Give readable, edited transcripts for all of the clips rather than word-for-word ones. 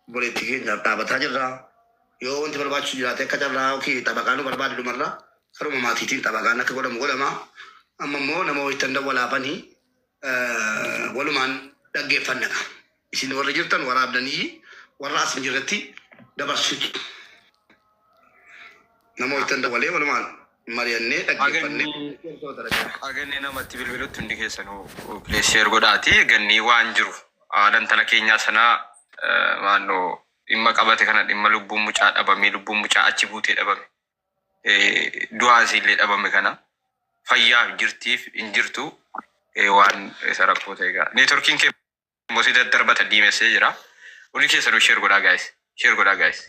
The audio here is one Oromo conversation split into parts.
boleettii keenya dhaabataa jirra. Yoo wanti barbaachisu jiraate akka carraa yookiin xabaqaan barbaadu dhumarra karuma maatiitiin xabaqaan akka godhamu godhama. Amma immoo nama wayittan dawwalaafanii walumaan dhaggeeffanna. Isin warra jirtan waraabdanii warra as hin jirretti dabarsitu. Nama wayittan dawwalee walumaan mari'annee dhaggeeffannee. Aganni namatti bilbilutti hundi keessanuu pileesheer godhaati. Ganni waan jiru aadan tana keenyaa sanaa maannoo dhimma qabate kana dhimma lubbuun mucaa dhabame lubbuun mucaa achi buutee dhabame du'aasiillee dhabame kana fayyaa jirtiif hin jirtu waan isa rakkoo ta'e egaa neetworkiin kee mosii daddarbata diimessee jira hundi keessanuu sheer godhaa gaayis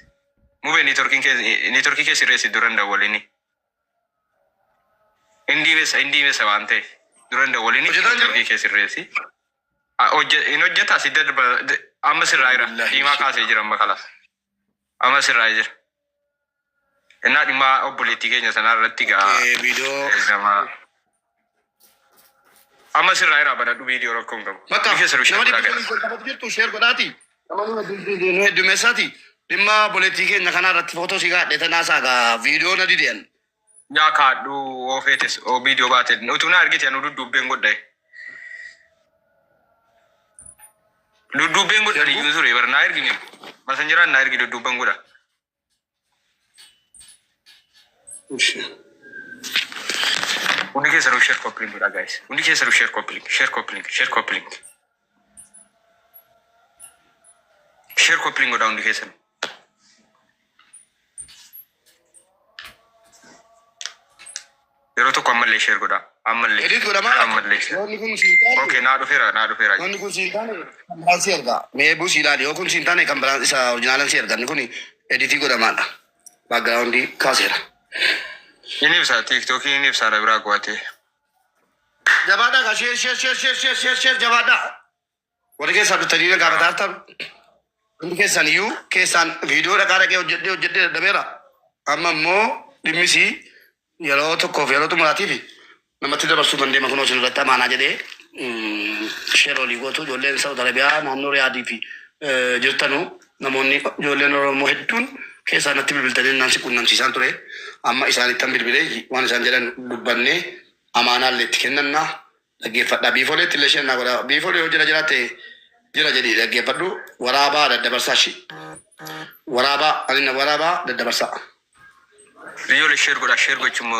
mubee neetworkii kee sirreessi duran dawwalini indiimessa waan ta'e duran dawwalini neetworkii kee sirreessi in hojjeta si daddarba amma sirraa jira diimaa kaasee jira amma kalaas amma sirraa jira innaa dhimma obboleettii keenya sanaa irratti gaa nama amma sirraa jira badadhu viidiyoo rakkoo hin qabu nama jirtu sheer godhaati nama heddumeessaati dhimma obboleettii keenya kanaa irratti footoo si gaadhe tanaasaa gaa viidiyoo na didiyan yaa kaadhu oofeetes viidiyoo baate utuu na argite anu duddubbeen godhae duddubbeen godha liyyuu ture bar naa ergine masan jiraan naa ergi duddubbeen godha hundi keessanuu share coupling godha guys hundi keessanuu share coupling share coupling godha hundi keessanuu yeroo tokko ammallee share godha ammallee edit godhama okay naa dhufeera wanni kun siin taane kan si erga mee buusii ilaali yoo kun siin taane kan biraan isa originaalan si erga inni kun editii godhamaadha backgroundii kaaseera inni ibsaa tiktokii inni ibsaa dha biraa qo'ate jabaadha ka sheer jabaadha warri keessaa dhuftanii na gaafataa hartan hundi keessan iyyuu keessaan viidiyoo dhaqaa dhaqee hojjedhee dadhabeera amma immoo dhimmisii yeroo tokkoof yeroo xumuraatiif namatti dabarsuu dandeema kunoo isin irratti amaanaa jedhee sheer olii gootu ijoolleen Saudi Arabiyaa naannoo Riyaadii fi jirtanu namoonni ijoolleen Oromoo hedduun keessaa natti bilbiltanii naan si qunnamsiisaan ture amma isaanittan bilbilee waan isaan jedhan dubbannee amaanaallee itti kennannaa dhaggeeffadhaa biifoleetti illee shennaa godhaa biifolee yoo jiraatte jira jedhii dhaggeeffadhu waraabaa daddabarsaa waraabaa daddabarsaa. Rio le share goda share gochumo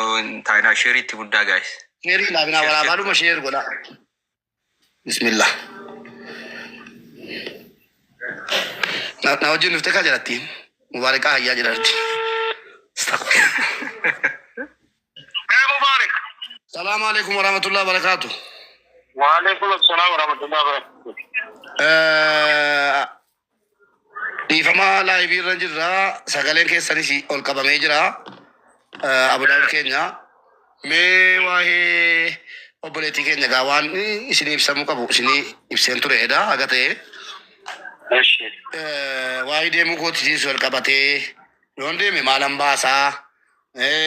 taina share itti guddaa guys. Share ila bina wala baluma share goda. Bismillah. Na wajin nufte ka jirati. Mubaraka hayya jirati. Mubarak. Assalamu alaikum warahmatullahi wabarakatuh. Wa alaikum assalam warahmatullahi wabarakatuh. Difama live irra jirra sagaleen keessanis ol qabamee jira. Abudaan keenya mee waa'ee obboleettii keenya gaa waan isinii ibsamuu qabu isinii ibseen tureedha haga ta'e waa'ee deemuu kootiisiis wal qabatee yoon deeme maalan baasaa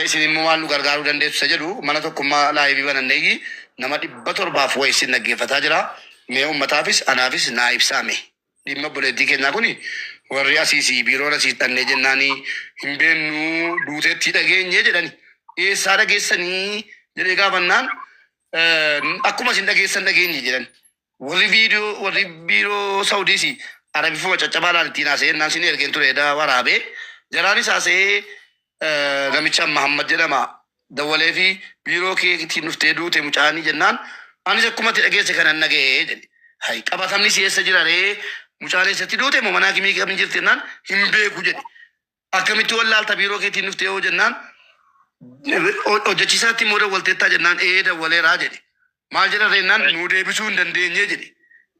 isin immoo maal nu gargaaruu dandeessu isa jedhu mana tokkummaa laayivii bananneeyyi nama 700 wayii isin dhaggeeffataa jira mee uummataafis anaafis naa ibsaame dhimma obboleettii keenyaa kuni warri asiisii biiroon asii dhannee jennaanii hin beennu duuteetti dhageenye jedhani eessaa dhageessanii jedhee gaafannaan akkuma isin dhageessan dhageenye jedhan warri biiroo Saudiisi arabifuma caccabaadhaan ittiin haasa'e naan sin ergeen tureedha waraabee jaraanis haasa'ee namicha Mahammad jedhama dawwalee fi biiroo keetiin dhuftee duute mucaanii jennaan anis akkumatti dhageesse kanan dhaga'ee jedhe hay qabatamni si'eessa jiraree mucaan eessatti duute moo manaa kimii qabni jirti jennaan hin beeku jedhe akkamitti wallaalta biiroo keetiin dhuftee yoo jennaan hojjechiisaatti immoo dawwalteettaa jennaan dawwaleeraa jedhe maal jedha jennaan nuu deebisuu hin dandeenye jedhe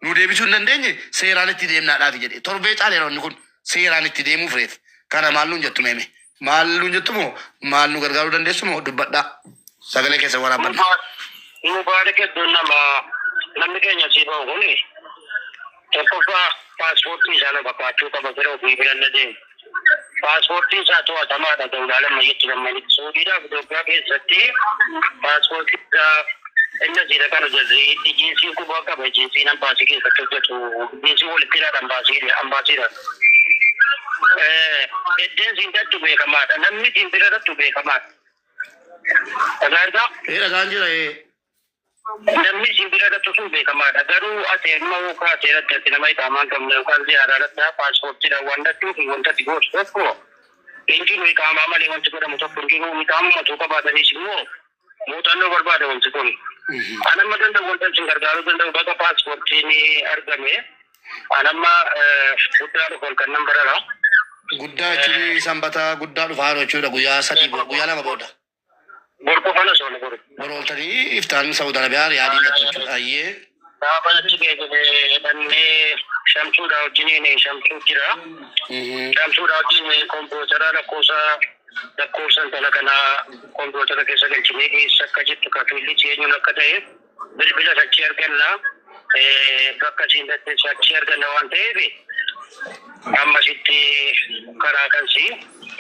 nuu deebisuu hin dandeenye seeraan itti deemnaadhaafi jedhe torbee caaleeroonni kun seeraan itti deemuuf reef kana maal nuun jettu meeme maal nuun jettu moo maal nu gargaaruu dandeessu moo dubbadhaa sagalee keessa waraabadha. Mubarak hedduun namni keenya siifaa kuni tokkoffaa paaspoortii isaa bakkaachuu qaba fira ofii biranna deemu. Paaspoortii isaa to'atamaadha ta'uudhaan mayyatti gammanitti Suudiidhaaf Itoophiyaa keessatti paaspoortii isaa inni asii dhaqan hojjetu jiinsiin kubaa qaba jiinsiin ambaasii keessatti hojjetu jiinsiin walitti hidhaadha ambaasiidhaan. Eddeen siintattu beekamaadha. Namni simbirarrattu beekamaadha. Dhagaadha. Dhagaan jira. Namni simbirarrattu sun beekamaadha. Garuu ati immoo kaaseeratti ati nama itaamaan qabne yookaan ziyaaraadhaatti paaspoortiidhaan waan dattuu fi wanta ati gootu tokko hinjiru iqaamaa malee wanti godhamu tokko hinjiru iqaamuma tuu qabaatanis immoo muuxannoo barbaada wanti kun. Anamma danda'u wanta isin gargaaruu danda'u bakka paaspoortiin argame anamma guddaa dhufoon kan nan barara. Guddaa jechuun sanbata guddaa dhufaa jechuudha guyyaa 3 guyyaa 2 booda. Borko kana soona boru. Borooltanii iftaan Saudi Arabiyaa yaadii jechuudha. Ayyee. Gaafa natti geejjibee dhannee shamsuudha wajjiniin shamsuu jira. Shamsuudha wajjin kompiitara lakkoofsa intala kanaa kompiitara keessa galchinee keessa akka jettu kafiilli eenyuun akka ta'e bilbila sachii arganna. Bakka siin datteessa achii arganna waan ta'eef ammasitti karaa kansi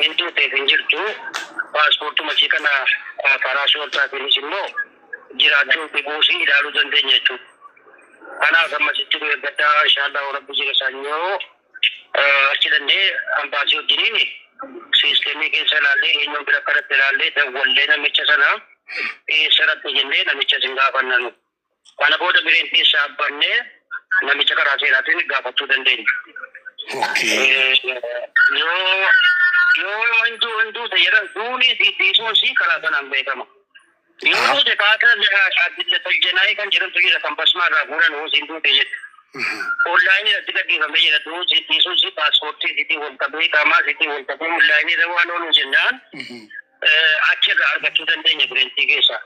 hin tuuteef hin jirtu. Paaspoortuma ishee kana karaa shoortaatiinis immoo jiraachuu fi buusii ilaaluu dandeenya jechuudha. Kanaaf ammasitti eeggaddaa inshaallah rabbi jira isaanii achi dandee ambaasii wajjiniin siisteemii keessa ilaallee eenyuun bira kadhatte ilaallee dawwallee namicha sana eessarratti jennee namicha sin gaafannanu. Kana booda bireentii isaa abbannee namicha karaa seeraatiin gaafachuu dandeenya. Yoo wantu tajaajila duuni dhiisuun si karaa sanaan beekama. Yoo kaata adilla tajjanaa kan jedhamtu jira kan basmaarraa fuudhan hoosiin duute jedhu. Onlaayinii irratti gaggeeffamee jira duuti dhiisuun si paaspoortii sitii wal qabee qaamaa sitii wal qabee onlaayinii irra waan oolu jennaan achirraa argachuu dandeenya bireentii keessaa.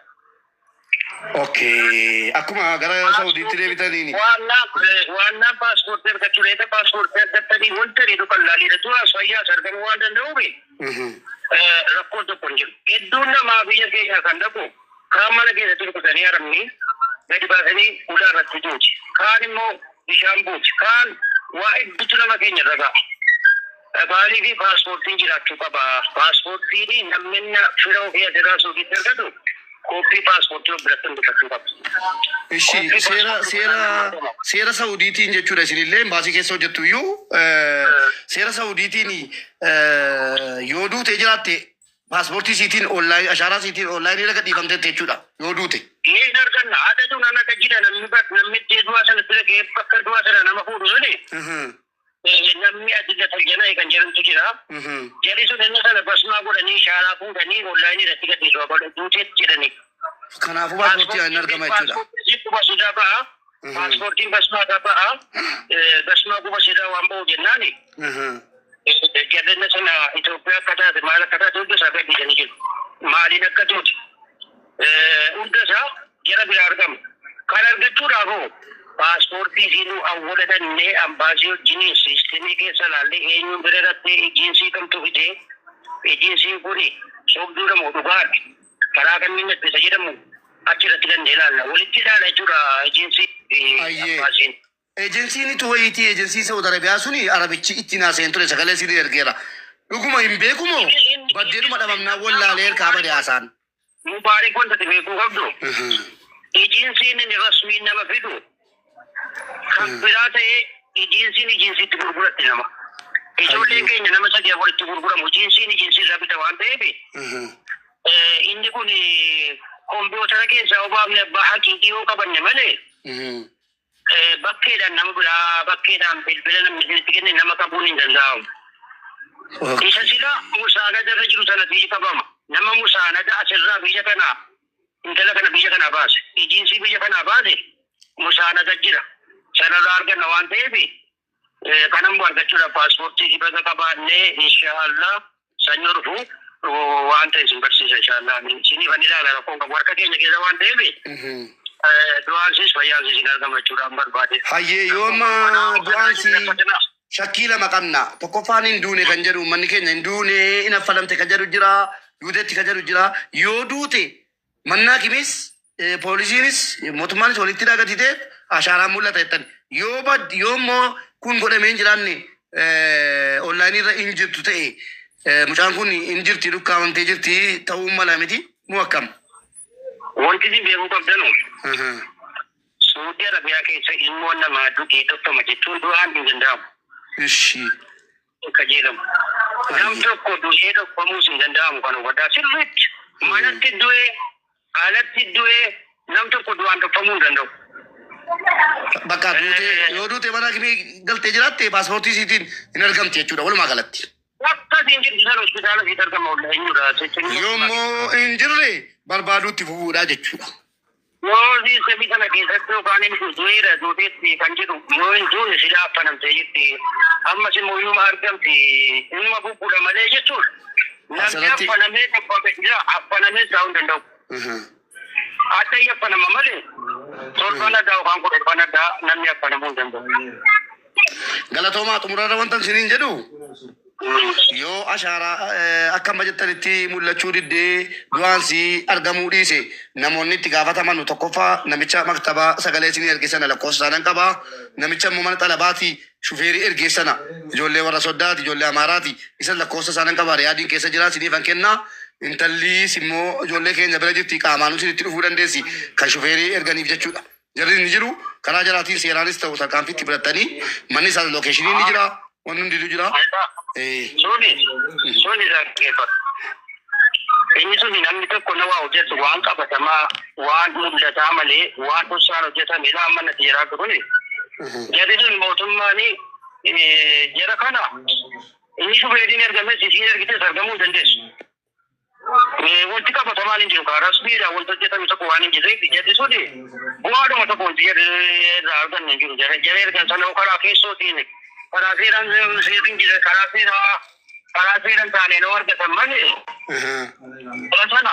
Akkuma gara Saudiitti deebitaniini. Waan paaspoortii argachuu reeta paaspoortii argattanii wanta riidhu kan laaliidha tura fayyaas argamuu waan danda'uuf rakkoon tokko hin jiru. Hedduun namaa biyya keenya kan dhaqu kaan mana keessatti rukutanii haramni gadi baasanii ulaa irratti tuuti. Kaan immoo bishaan buuti. Kaan waa hedduutu nama keenya irra ga'a. Baalii fi paaspoortiin jiraachuu qaba. Paaspoortiin namni fira ofii asirraa suuqitti argatu koppii paaspoortii biratti bitachuu qaba. Seera Saudiitiin jechuudha isinillee baasii keessa hojjettu iyyuu seera Saudiitiin yoo duute jiraatte paaspoortii siitiin onlaayinii ashaaraa siitiin onlaayinii laga dhiifamteetti jechuudha yoo duute. Hin arganna haadha tu nama gajjida namni du'a sana bira ga'ee bakka du'a sana nama fuudhu suni. Namni adilla tajjanaa kan jedhamtu jira. Jarri sun inni sana basmaa godhanii shaaraa fuudhanii onlaayinii irratti gadhiisu duuteetti jedhanii. Kanaafuu paaspoortii hin argama jechuudha. Paaspoortiin ba'a. Paaspoortiin basmaa ba'a. Basmaa quba sidaa waan ba'u jennaani. Gaddanna sana Itoophiyaa akka taate maal akka taate hunda isaa gadhiisanii jiru. Maaliin akka tuuti. Hunda isaa jara bira argamu. Kan argachuudhaafoo paaspoortii siinuu awwalatannee ambaasii wajjiniin siisteemii keessa laallee eenyuun bira irratti ejiinsii kamtu fidee ejiinsiin kuni sobduu moo dhugaadha. Karaa kanneen ittisa jedhamu achirratti dandee ilaalla. Walitti ilaala jechuudha ejiinsii ambaasiin. Ejensiin itu wayitii ejensii Saudi Arabiyaa suni arabichi itti naaseen ture sagalee sirrii ergeera. Dhuguma hin beekumoo baddeeduma dhabamnaa wallaalee ergaa bade haasaan. Mubaarik wanta ti beekuu qabdu. Ejensiin inni rasmiin nama fidu. Kan biraa ta'ee ejensiitti gurguratti nama. Ijoolleen keenya nama sadii walitti gurguramu ejensiin irraa bita waan ta'eef. Inni kun kompiitara keessaa obaafne abbaa haqiiqii yoo qabanne malee. Bakkeedhaan nama biraa bakkeedhaan bilbila namni itti kenne nama qabuun hin danda'amu. Isa sila musaanada irra jiru sanatti qabama. Nama musaanada asirraa biyya kanaa intala kana biyya kanaa baase. Ejiinsii biyya kanaa baase musaanada jira. Sanarraa arganna waan ta'eef kanan argachuudha paaspoortii bakka qabaannee inshaallah sanyoo dhufu waan ta'e isin barsiisa inshaallah. Isinii kan ilaala rakkoon qabu harka keenya keessa waan ta'eef. Du'aansis fayyaansis hin argamachuudhaan barbaade. Hayyee yooma du'aansi shakkii lama qabna. Tokkoffaan hin duune kan jedhu manni keenya hin duune hin affalamte kan jedhu jira. Duutetti kan jedhu jira. Yoo duute mannaa kimis poolisiinis mootummaanis walitti dhagatite ashaaraan mul'ata jettan. Yoo immoo kun godhamee hin jiraanne onlaayinii irra hin jirtu ta'e mucaan kun hin jirti dhukkaawamtee jirti ta'uu mala miti moo akkam? Wanti isin beekuu qabdanu. Saudi Arabiyaa keessa ilmoon namaa dhugee tokkoma jechuun du'aan hin danda'amu. Ishii. Kajeelamu. Nam tokko du'ee dhokfamuus hin danda'amu kan hubataa sirriitti manatti du'ee alatti du'ee nam tokko du'aan dhokfamuu hin danda'u. Bakka yoo duute mana akimii galtee jiraatte paaspoortii isiitiin hin argamte jechuudha walumaa galatti. Akkasiin jirti san hospitaala siit argama eenyudha. Yoommoo hin jirre barbaaduutti fufuudha jechuudha. Yoo siistemii kana keessatti yookaan inni du'eera duuteetti kan jedhu yoo hin duune sila affanamtee jirti ammas immoo inuma argamti inuma bubbuudha malee jechuudha. Namni affanamee affanamee taa'uu hin danda'u. Adda affanama malee torban addaa yookaan kudhan addaa namni affanamuu hin danda'u. Galatoomaa xumurarra wanta isiniin jedhu yoo ashaaraa akka amma jettanitti mul'achuu diddee du'aansi argamuu dhiise namoonni itti gaafataman tokkoffaa namicha maktabaa sagalee isinii ergeessana lakkoofsa isaanan qabaa namicha immoo mana xalabaati shufeerii ergeessana ijoollee warra soddaati ijoollee amaaraati isa lakkoofsa isaanan qabaa yaadiin keessa jira isiniifan kennaa intalliis immoo ijoollee keenya bira jirti qaamaanuu isinitti dhufuu dandeessi kan shufeerii erganiif jechuudha. Jarri ni jiru karaa jalaatiin seeraanis ta'u tarkaanfiitti biratanii manni isaa lookeeshinii ni jira wanni hundiitu jira. Suni dhaggeeffatu. Inni suni namni tokko nama hojjetu waan qabatamaa waan mul'ataa malee waan dhosaan hojjetame amma natti jiraa kuni. Jarri sun mootummaan jara kana inni shufeeriin ergames isiin ergites argamuu hin dandeessu. Wanti qabatamaan hin jiru karaa rasmiidha wanti hojjetame tokko waan hin jirreef jarri suni bu'aadhuma tokko wanti irraa arganne hin jiru. Jara ergan sana karaa keessootiin karaa seeraan seetiin jira karaa seeraan taanee noo argatan malee sana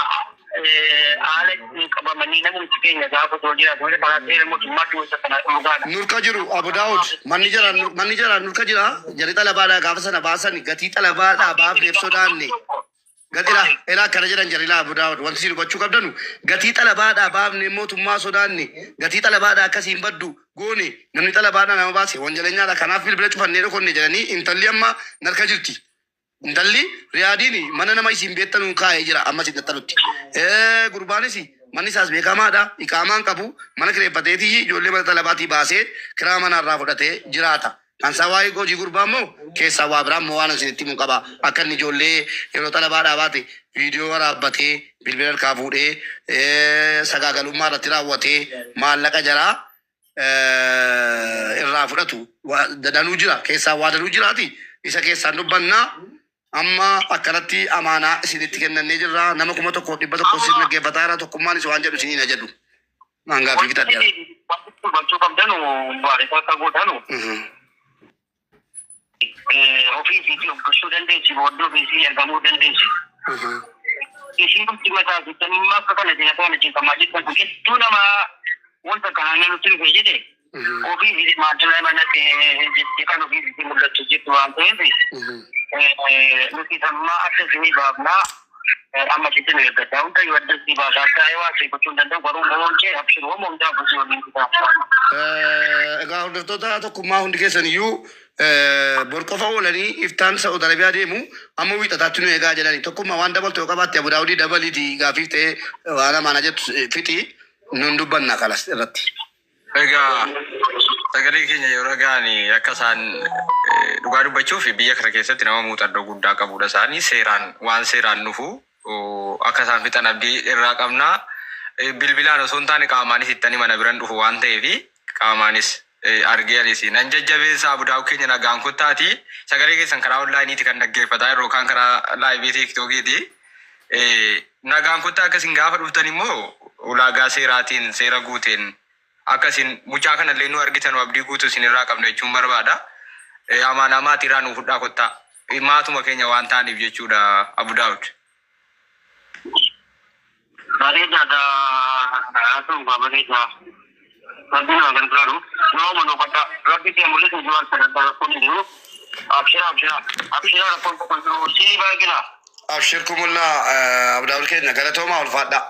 haala qabamanii namni keenya gaafa too jiraatu malee karaa seera mootummaatti wanta kana dhugaadha. Nurka jiru Abu Daawud manni jira nurka jira jarri xalabaadhaa gaafa sana baasan gatii xalabaadhaa baafneef sodaanne. Elaa akkana jedhan jarri Abu Daawud wanti isin hubachuu qabdanu gatii xalabaadhaa baafne mootummaa sodaanne gatii xalabaadhaa akkasiin baddu goone namni xalabaadhaa nama baase wanjaleenyaadha kanaaf bilbila cufannee dhokonne jedhanii intalli amma narka jirti. Intalli riyaadiin mana nama isin beektanuun kaa'ee jira amma isin xaxxalutti. Gurbaanis manni isaas beekamaadha iqaamaan qabu mana kireeffateetii ijoollee mana xalabaatii baasee kiraa manarraa fudhatee jiraata. Kan sawaayii hojii gurbaa immoo keessaa waa biraa immoo waan isinitti himu qaba. Akka inni ijoollee yeroo xalabaadhaa baate viidiyoo waraabbatee bilbila harkaa fuudhee sagaagalummaa irratti raawwatee maallaqa jaraa irraa fudhatu dadanuu jira keessaa waa danuu jiraati isa keessaan dubbannaa amma akkanatti amaanaa isinitti kennannee jirra nama 1,100 isin dhaggeeffataa irra tokkummaan isa waan jedhu isiniin ajadu. Mangaa fi gita dheera. Wanti qabdanu baarisaa akka godhanu ofiisiitii of gochuu dandeessi booddee ofiisii argamuu dandeessi. Isiin dhufti mataa sittanii akka kana jedhataan hojjetamaa jirtan gidduu namaa wanta kanaan nutti dhufe jedhe ofiisiitii maaddaa manatti jettee kan ofiisiitii mul'atu jettu waan ta'eef nuti sammaa adda isinii baafnaa amma sitti nu eeggataa hunda yoo adda isinii baasaa taa'ee waa ishee gochuu hin danda'u garuu moonchee abshiruu hundaa gochuu waliin kitaaba. Egaa hordoftoota tokkummaa hundi keessan iyyuu bor qofa oolanii iftaan Saa'ud Arabiyaa deemu amma wiixataatti nu eegaa jedhani tokkummaa waan dabaltu yoo qabaatte Abu Daawudii dabaliiti gaafiif ta'ee waan amaana jettu fixi nun dubbanna kalas irratti. Egaa sagalee keenya yeroo ga'anii akka isaan dhugaa dubbachuuf biyya kana keessatti nama muuxannoo guddaa qabudha isaanii seeraan waan seeraan dhufu akka isaan fixan abdii irraa qabnaa bilbilaan osoo hin taane qaamaanis ittanii mana biran dhufu waan ta'eef qaamaanis argee alisi nan jajjabeessa Abu Daawud keenya nagaan kuttaati sagalee keessan karaa onlaayiniiti kan dhaggeeffataa yeroo kan karaa laayivii tiiktokiiti nagaan kuttaa akkasiin gaafa dhuftan immoo ulaagaa seeraatiin seera guuteen akkasiin mucaa kanallee nu argitan abdii guutuu isin irraa qabna jechuun barbaada. Amaanaa maatiirraa nuuf fudhaa kottaa maatuma keenya waan ta'aniif jechuudha Abu Daawud. Bareedaadha haasa'uudha bareedaa. Rabbi nama gargaaru yoo manoofataa rabbi kee mul'isu jiran sadarkaa rakkoon hin jiru abshira rakkoon tokkon jiru sii baay'ina. Abshirkumullaa Abu Daawud keenya galatoomaa ulfaadha.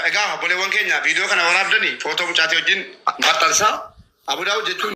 Egaa obboleewwan keenya viidiyoo kana waraabdanii footoo mucaatii wajjin maxxansaa Abu Daawud jechuun